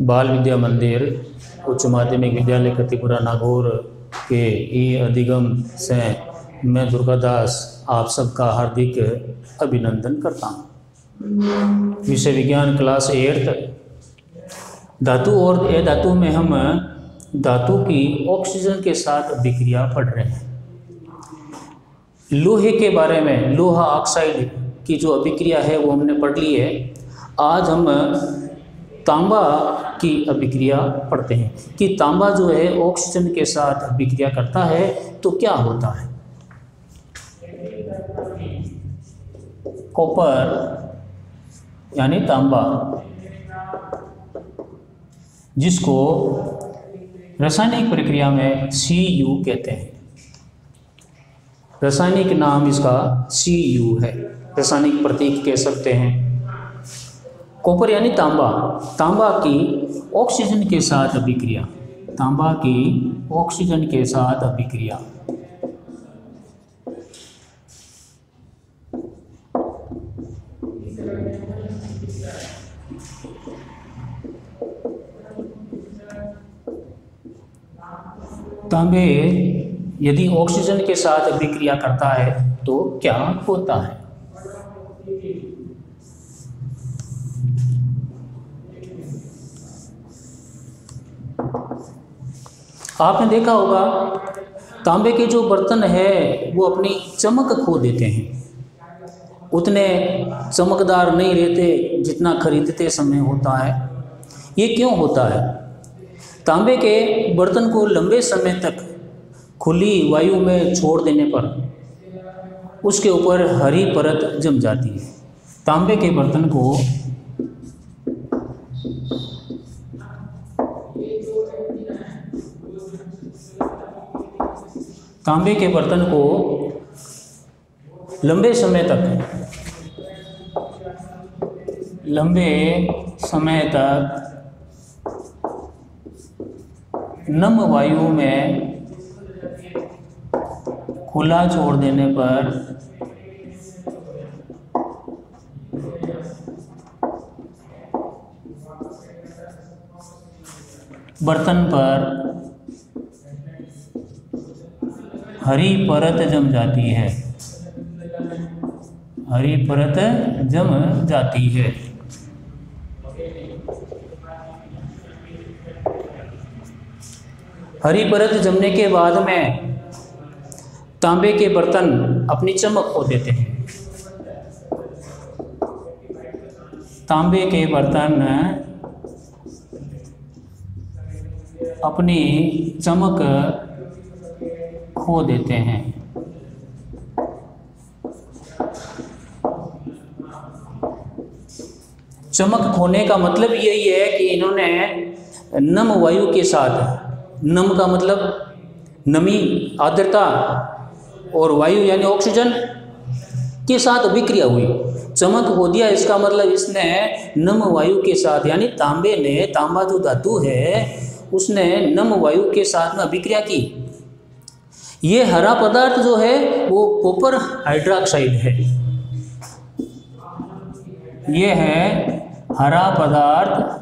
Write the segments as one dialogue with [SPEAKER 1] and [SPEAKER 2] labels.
[SPEAKER 1] बाल विद्या मंदिर उच्च माध्यमिक विद्यालय कतिपुरा नागौर के ई अधिगम से मैं दुर्गादास आप सबका हार्दिक अभिनंदन करता हूँ। विषय विज्ञान क्लास 8 धातु और अधातु में हम धातु की ऑक्सीजन के साथ अभिक्रिया पढ़ रहे हैं। लोहे के बारे में, लोहा ऑक्साइड की जो अभिक्रिया है वो हमने पढ़ ली है। आज हम तांबा की अभिक्रिया पढ़ते हैं कि तांबा जो है ऑक्सीजन के साथ अभिक्रिया करता है तो क्या होता है। कॉपर यानी तांबा, जिसको रासायनिक प्रक्रिया में Cu कहते हैं। रासायनिक नाम इसका Cu है, रासायनिक प्रतीक कह सकते हैं। कॉपर यानी तांबा, तांबा की ऑक्सीजन के साथ अभिक्रिया, तांबा की ऑक्सीजन के साथ अभिक्रिया। तांबे यदि ऑक्सीजन के साथ अभिक्रिया करता है तो क्या होता है। आपने देखा होगा तांबे के जो बर्तन है वो अपनी चमक खो देते हैं, उतने चमकदार नहीं रहते जितना खरीदते समय होता है। ये क्यों होता है? तांबे के बर्तन को लंबे समय तक खुली वायु में छोड़ देने पर उसके ऊपर हरी परत जम जाती है। तांबे के बर्तन को लंबे समय तक नम वायु में खुला छोड़ देने पर बर्तन पर हरी परत जम जाती है, हरी परत जम जाती है। हरी परत जमने के बाद में तांबे के बर्तन अपनी चमक खो देते हैं। तांबे के बर्तन अपनी चमक खो देते हैं। चमक खोने का मतलब यही है कि इन्होंने नम वायु के साथ, नम का मतलब नमी, आर्द्रता, और वायु यानी ऑक्सीजन के साथ अभिक्रिया हुई, चमक हो दिया। इसका मतलब इसने नम वायु के साथ, यानी तांबे ने, तांबा जो धातु है उसने नम वायु के साथ में अभिक्रिया की। ये हरा पदार्थ जो है वो कॉपर हाइड्रोक्साइड है। ये है हरा पदार्थ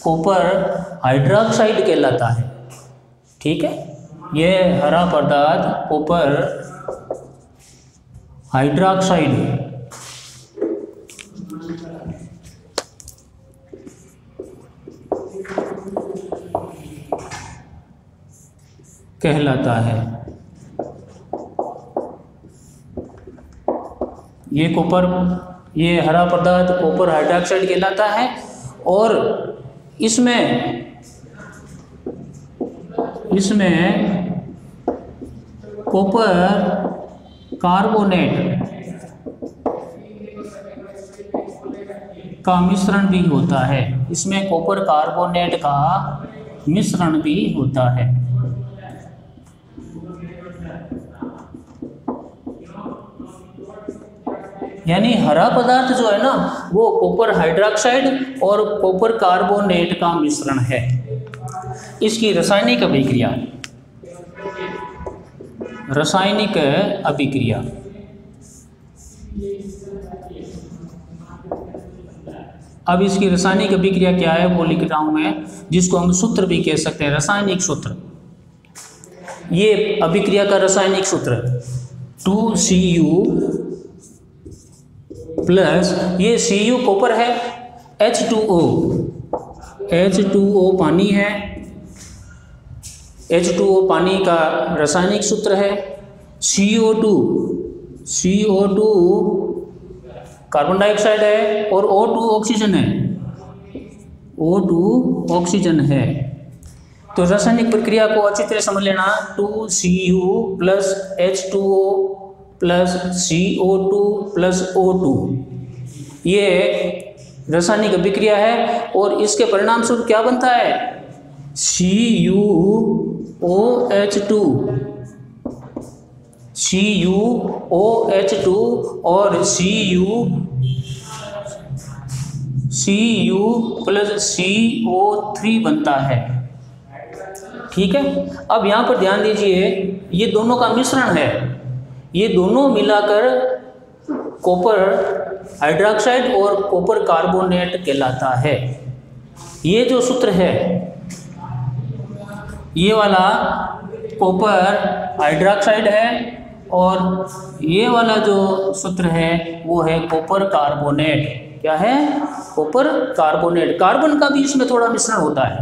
[SPEAKER 1] कॉपर हाइड्रोक्साइड कहलाता है। ठीक है, ये हरा पदार्थ कॉपर हाइड्रोक्साइड कहलाता है। ये कॉपर, ये हरा पदार्थ कॉपर हाइड्रोक्साइड कहलाता है। और इसमें कॉपर कार्बोनेट का मिश्रण भी होता है। इसमें कॉपर कार्बोनेट का मिश्रण भी होता है। यानी हरा पदार्थ जो है ना वो कॉपर हाइड्रोक्साइड और कॉपर कार्बोनेट का मिश्रण है। इसकी रासायनिक अभिक्रिया, रासायनिक अभिक्रिया अब इसकी रासायनिक अभिक्रिया क्या है वो लिख रहा हूं मैं, जिसको हम सूत्र भी कह सकते हैं, रासायनिक सूत्र। ये अभिक्रिया का रासायनिक सूत्र 2Cu प्लस ये Cu कॉपर है, H2O पानी है, H2O पानी का रासायनिक सूत्र है। CO2 कार्बन डाइऑक्साइड है और O2 ऑक्सीजन है, O2 ऑक्सीजन है। तो रासायनिक प्रक्रिया को अच्छी तरह समझ लेना। 2Cu plus H2O plus CO2 plus O2, ये रासायनिक अभिक्रिया है और इसके परिणाम स्वरूप क्या बनता है? CuOH2 और Cu प्लस CO3 बनता है। ठीक है, अब यहाँ पर ध्यान दीजिए, ये दोनों का मिश्रण है, ये दोनों मिलाकर कॉपर हाइड्रोक्साइड और कॉपर कार्बोनेट कहलाता है। ये जो सूत्र है, ये वाला कॉपर हाइड्रोक्साइड है और ये वाला जो सूत्र है वो है कॉपर कार्बोनेट। क्या है? Copper carbonate. कार्बन का भी इसमें थोड़ा मिश्रण होता है,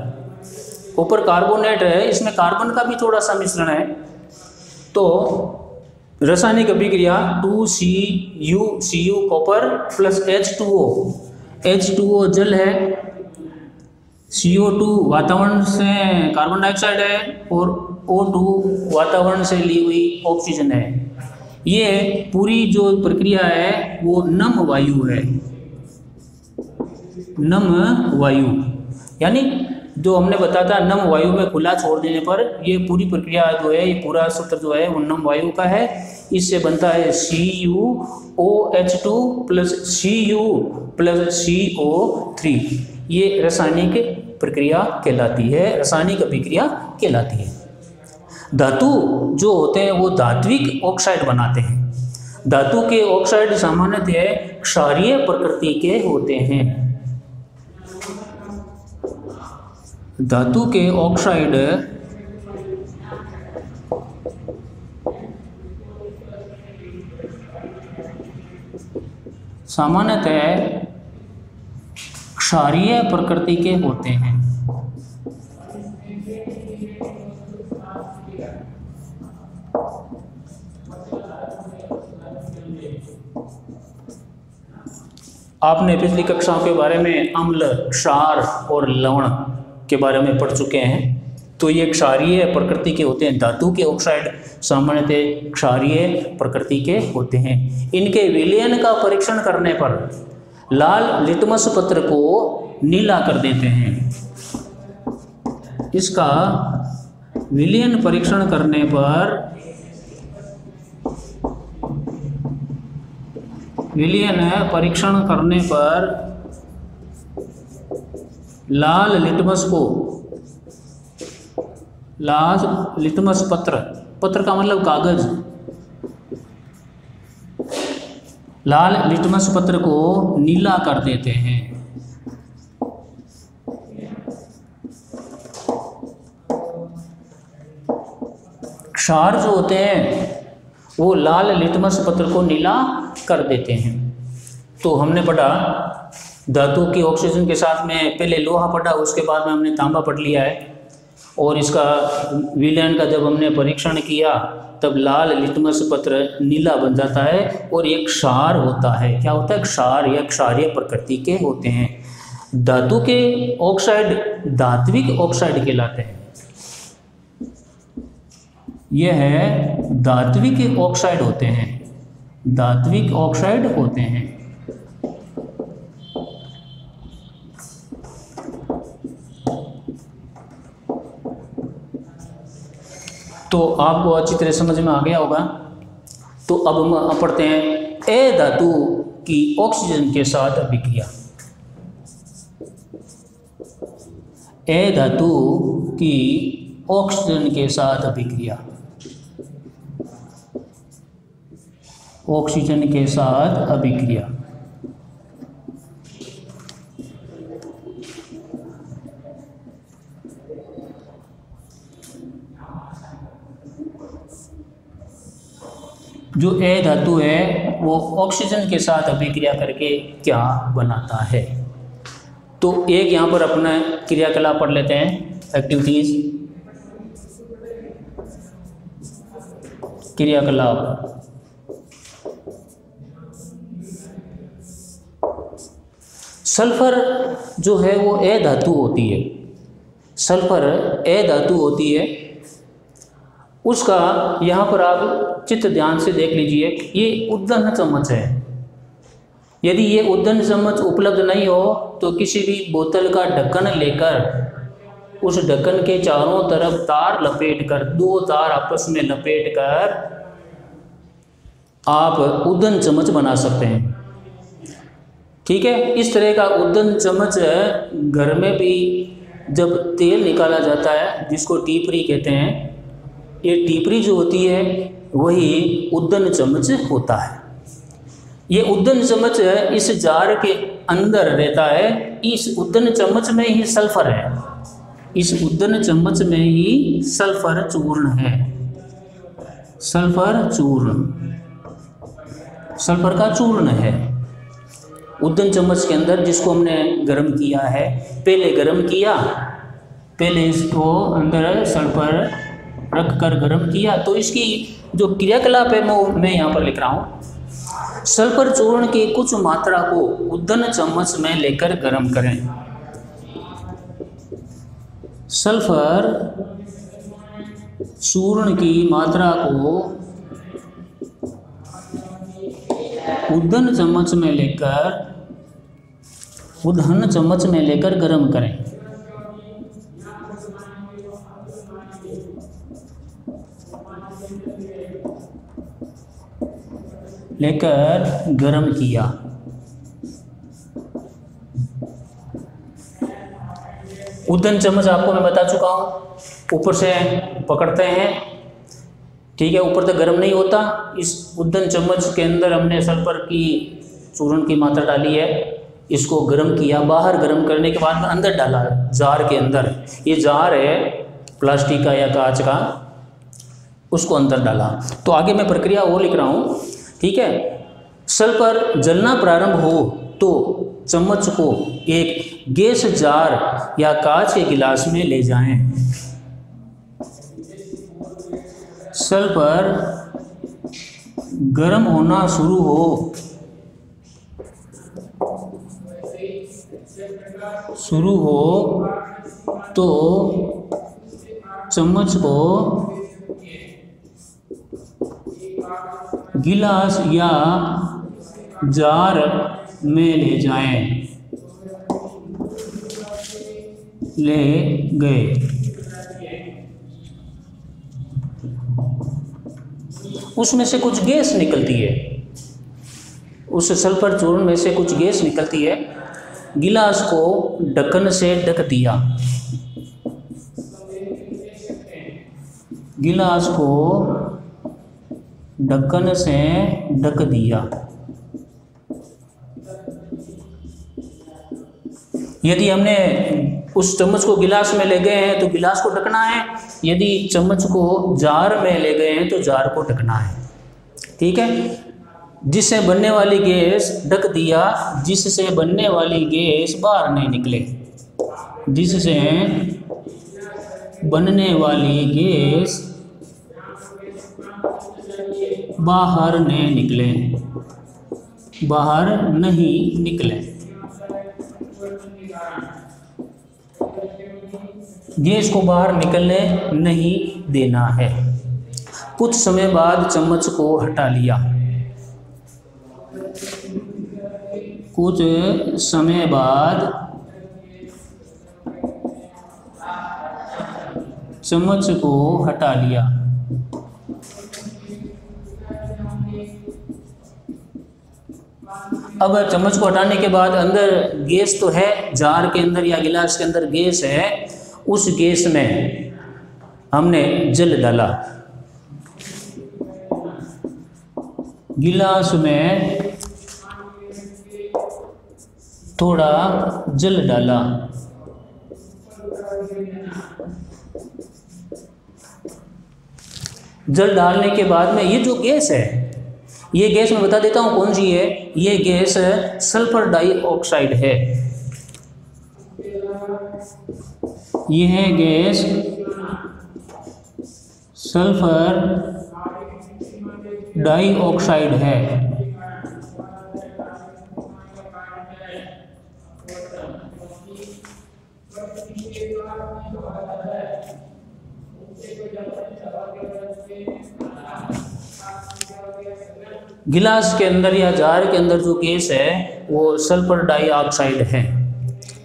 [SPEAKER 1] कॉपर कार्बोनेट है, इसमें कार्बन का भी थोड़ा सा मिश्रण है। तो रासायनिक अभिक्रिया 2Cu कॉपर प्लस H2O जल है, CO2 वातावरण से कार्बन डाइऑक्साइड है और O2 वातावरण से ली हुई ऑक्सीजन है। ये पूरी जो प्रक्रिया है वो नम वायु है, नम वायु, यानी जो हमने बताया था नम वायु में खुला छोड़ देने पर ये पूरी प्रक्रिया जो है, ये पूरा सूत्र जो है वो नम वायु का है। इससे बनता है CuOH2 plus Cu plus CO3। ये रासायनिक प्रक्रिया कहलाती है, रासायनिक अभिक्रिया कहलाती है। धातु जो होते हैं वो धात्विक ऑक्साइड बनाते हैं। धातु के ऑक्साइड सामान्यतः क्षारीय प्रकृति के होते हैं। धातु के ऑक्साइड सामान्यतः क्षारीय प्रकृति के होते हैं। आपने पिछली कक्षाओं के बारे में अम्ल, क्षार और लवण के बारे में पढ़ चुके हैं। तो ये क्षारीय प्रकृति के होते हैं। धातु के ऑक्साइड सामान्यतः क्षारीय प्रकृति के होते हैं। इनके विलयन का परीक्षण करने पर लाल लिटमस पत्र को नीला कर देते हैं। इसका विलयन परीक्षण करने पर लाल लिटमस पत्र का मतलब कागज, लाल लिटमस पत्र को नीला कर देते हैं। क्षार जो होते हैं वो लाल लिटमस पत्र को नीला कर देते हैं। तो हमने पढ़ा धातु की ऑक्सीजन के साथ में पहले लोहा पढ़ा, उसके बाद में हमने तांबा पढ़ लिया है। और इसका विलयन का जब हमने परीक्षण किया तब लाल लिटमस पत्र नीला बन जाता है और एक क्षार होता है। क्या होता है? क्षार या क्षारीय प्रकृति के होते हैं। धातु के ऑक्साइड धात्विक ऑक्साइड कहलाते हैं। यह है धात्विक ऑक्साइड होते हैं, धात्विक ऑक्साइड होते हैं। तो आपको अच्छी तरह समझ में आ गया होगा। तो अब हम पढ़ते हैं ए धातु की ऑक्सीजन के साथ अभिक्रिया। ए धातु की ऑक्सीजन के साथ अभिक्रिया, ऑक्सीजन के साथ अभिक्रिया। जो ए धातु है वो ऑक्सीजन के साथ अभिक्रिया करके क्या बनाता है। तो एक यहाँ पर अपना क्रियाकलाप पढ़ लेते हैं, एक्टिविटीज, क्रियाकलाप। सल्फर जो है वो ए धातु होती है, सल्फर ए धातु होती है। उसका यहाँ पर आप चित्र ध्यान से देख लीजिए, ये उद्दन चम्मच है। यदि ये उद्दन चम्मच उपलब्ध नहीं हो तो किसी भी बोतल का ढक्कन लेकर उस ढक्कन के चारों तरफ तार लपेटकर, 2 तार आपस में लपेटकर आप उद्दन चम्मच बना सकते हैं। ठीक है, इस तरह का उद्दन चम्मच घर में भी जब तेल निकाला जाता है, जिसको टीपरी कहते हैं, ये टीपरी जो होती है वही उद्दन चम्मच होता है। ये उद्दन चम्मच इस जार के अंदर रहता है। इस उद्दन चम्मच में ही सल्फर है, इस उद्दन चम्मच में ही सल्फर चूर्ण है, सल्फर चूर्ण, सल्फर का चूर्ण है उद्दन चम्मच के अंदर, जिसको हमने गर्म किया है। पहले गर्म किया, पहले इसको अंदर सल्फर रख कर गर्म किया। तो इसकी जो क्रियाकलाप है वो मैं यहाँ पर लिख रहा हूँ। सल्फर चूर्ण की कुछ मात्रा को उद्दन चम्मच में लेकर गर्म करें। सल्फर चूर्ण की मात्रा को उद्दन चम्मच में लेकर, उद्दन चम्मच में लेकर गर्म करें। लेकर गर्म किया। उद्दन चम्मच आपको मैं बता चुका हूँ, ऊपर से पकड़ते हैं, ठीक है, ऊपर तक गर्म नहीं होता। इस उद्दन चम्मच के अंदर हमने सल्फर की चूर्ण की मात्रा डाली है, इसको गर्म किया। बाहर गर्म करने के बाद में अंदर डाला जार के अंदर, ये जार है प्लास्टिक का या कांच का, उसको अंदर डाला। तो आगे मैं प्रक्रिया वो लिख रहा हूँ, ठीक है। सल्फर जलना प्रारंभ हो तो चम्मच को एक गैस जार या कांच के गिलास में ले जाएं। सल्फर गर्म होना शुरू हो तो चम्मच को गिलास या जार में ले जाएं। ले गए। उसमें से कुछ गैस निकलती है, उस सल्फर चूर्ण में से कुछ गैस निकलती है। गिलास को ढक्कन से ढक दिया। गिलास को ढक्कन से ढक दिया। यदि हमने उस चम्मच को गिलास में ले गए हैं तो गिलास को ढकना है, यदि चम्मच को जार में ले गए हैं तो जार को ढकना है, ठीक है। जिससे बनने वाली गैस ढक दिया, जिससे बनने वाली गैस बाहर नहीं निकले, जिससे बनने वाली गैस बाहर नहीं निकले, बाहर नहीं निकले। गैस को बाहर निकलने नहीं देना है। कुछ समय बाद चम्मच को हटा लिया। कुछ समय बाद चम्मच को हटा लिया। अब चम्मच को हटाने के बाद अंदर गैस तो है, जार के अंदर या गिलास के अंदर गैस है। उस गैस में हमने जल डाला। गिलास में थोड़ा जल डाला। जल डालने के बाद में ये जो गैस है, ये गैस मैं बता देता हूँ कौन सी है। ये गैस सल्फर डाइऑक्साइड है। यह गैस सल्फर डाइऑक्साइड है। गिलास के अंदर या जार के अंदर जो गैस है वो सल्फर डाइऑक्साइड है।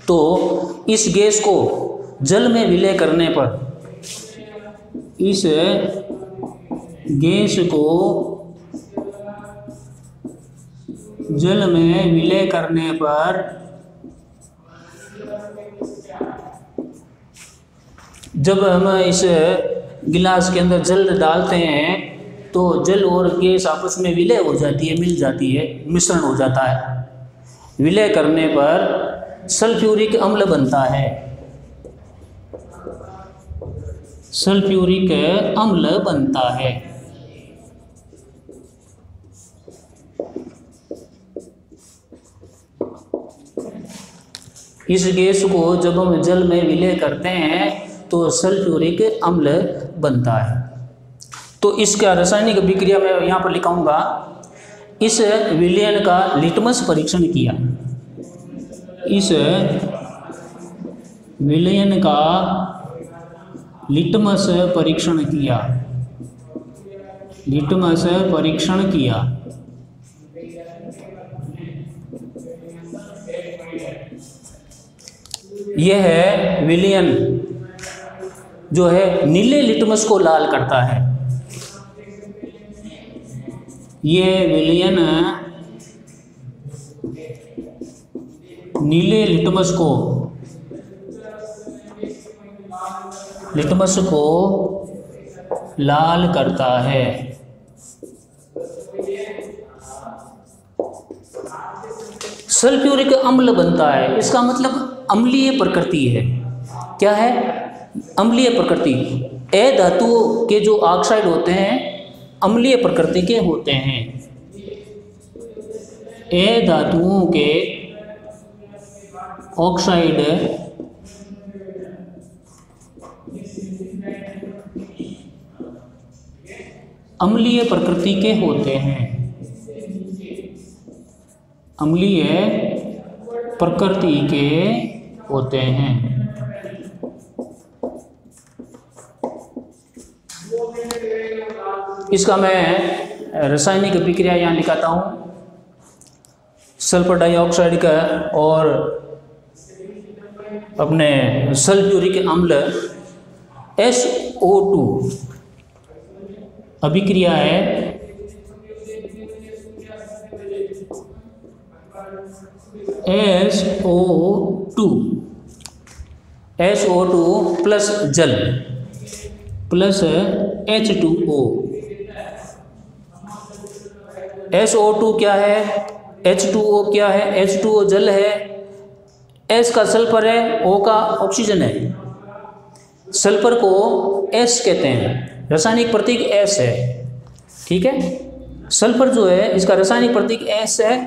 [SPEAKER 1] तो इस गैस को जल में विलय करने पर, इस गैस को जल में विलय करने पर जब हम इस गिलास के अंदर जल डालते हैं तो जल और गैस आपस में विलय हो जाती है, मिल जाती है, मिश्रण हो जाता है। विलय करने पर सल्फ्यूरिक अम्ल बनता है। सल्फ्यूरिक अम्ल बनता है। इस गैस को जब हम जल में विलय करते हैं तो सल्फ्यूरिक अम्ल बनता है। तो इसका रासायनिक अभिक्रिया मैं यहाँ पर लिखाऊंगा। इस विलयन का लिटमस परीक्षण किया। इस विलयन का लिटमस परीक्षण किया। लिटमस परीक्षण किया। यह विलयन जो है नीले लिटमस को लाल करता है। यह विलयन नीले लिटमस को लाल करता है। सल्फ्यूरिक अम्ल बनता है। इसका मतलब अम्लीय प्रकृति है। क्या है? अम्लीय प्रकृति। ए धातुओं के जो ऑक्साइड होते हैं अम्लीय प्रकृति के होते हैं। ए धातुओं के ऑक्साइड अम्लीय प्रकृति के होते हैं। अम्लीय प्रकृति के होते हैं। इसका मैं रासायनिक अभिक्रिया यहाँ लिखाता हूँ। सल्फर डाइऑक्साइड का और अपने सल्फ्यूरिक अम्ल SO2 अभिक्रिया है। SO2 प्लस जल प्लस H2O। SO2 क्या है? H2O क्या है? H2O जल है, S का सल्फर है, O का ऑक्सीजन है। सल्फर को S कहते हैं, रासायनिक प्रतीक S है। ठीक है, सल्फर जो है इसका रासायनिक प्रतीक S है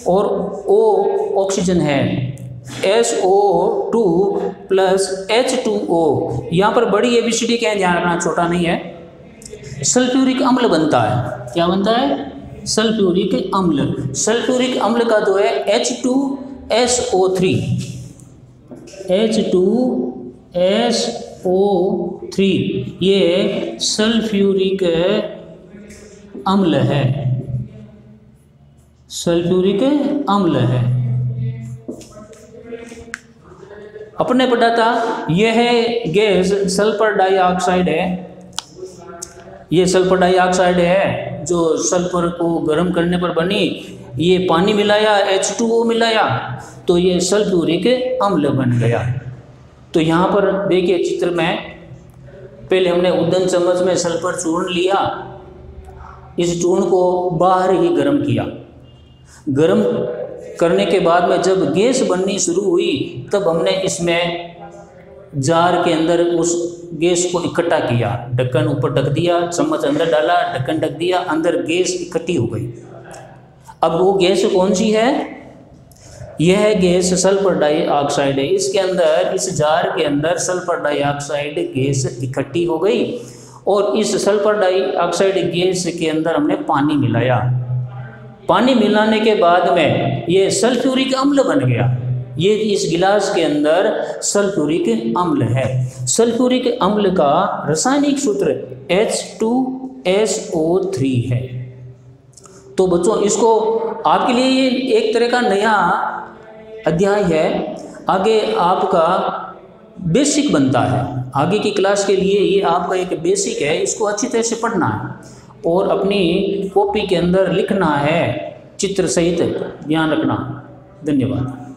[SPEAKER 1] और O ऑक्सीजन है। SO2 plus H2O। यहाँ पर बड़ी ABCD क्या है, ध्यान रखना, छोटा नहीं है। सल्फ्यूरिक अम्ल बनता है। क्या बनता है? सल्फ्यूरिक अम्ल। सल्फ्यूरिक अम्ल का जो है H2SO3। H2SO3 ये सल्फ्यूरिक अम्ल है। सल्फ्यूरिक अम्ल है। अपने पढ़ा था यह गैस सल्फर डाइऑक्साइड है। ये सल्फर डाइऑक्साइड है जो सल्फर को गर्म करने पर बनी। ये पानी मिलाया, H2O मिलाया तो ये सल्फ्यूरिक अम्ल बन गया। तो यहाँ पर देखिए चित्र में, पहले हमने उद्दन चम्मच में सल्फर चूर्ण लिया। इस चूर्ण को बाहर ही गर्म किया। गर्म करने के बाद में जब गैस बननी शुरू हुई तब हमने इसमें जार के अंदर उस गैस को इकट्ठा किया, ढक्कन ऊपर ढक दिया, चम्मच अंदर डाला, ढक्कन ढक दिया, अंदर गैस इकट्ठी हो गई। अब वो गैस कौन सी है? यह गैस सल्फर डाइऑक्साइड है। इसके अंदर, इस जार के अंदर सल्फर डाइऑक्साइड गैस इकट्ठी हो गई और इस सल्फर डाइऑक्साइड गैस के अंदर हमने पानी मिलाया। पानी मिलाने के बाद में ये सल्फ्यूरिक अम्ल बन गया। ये इस गिलास के अंदर सल्फ्यूरिक अम्ल है। सल्फ्यूरिक अम्ल का रासायनिक सूत्र H2SO3 है। तो बच्चों, इसको आपके लिए ये एक तरह का नया अध्याय है। आगे आपका बेसिक बनता है, आगे की क्लास के लिए ये आपका एक बेसिक है। इसको अच्छी तरह से पढ़ना है और अपनी कॉपी के अंदर लिखना है चित्र सहित, ध्यान रखना। धन्यवाद।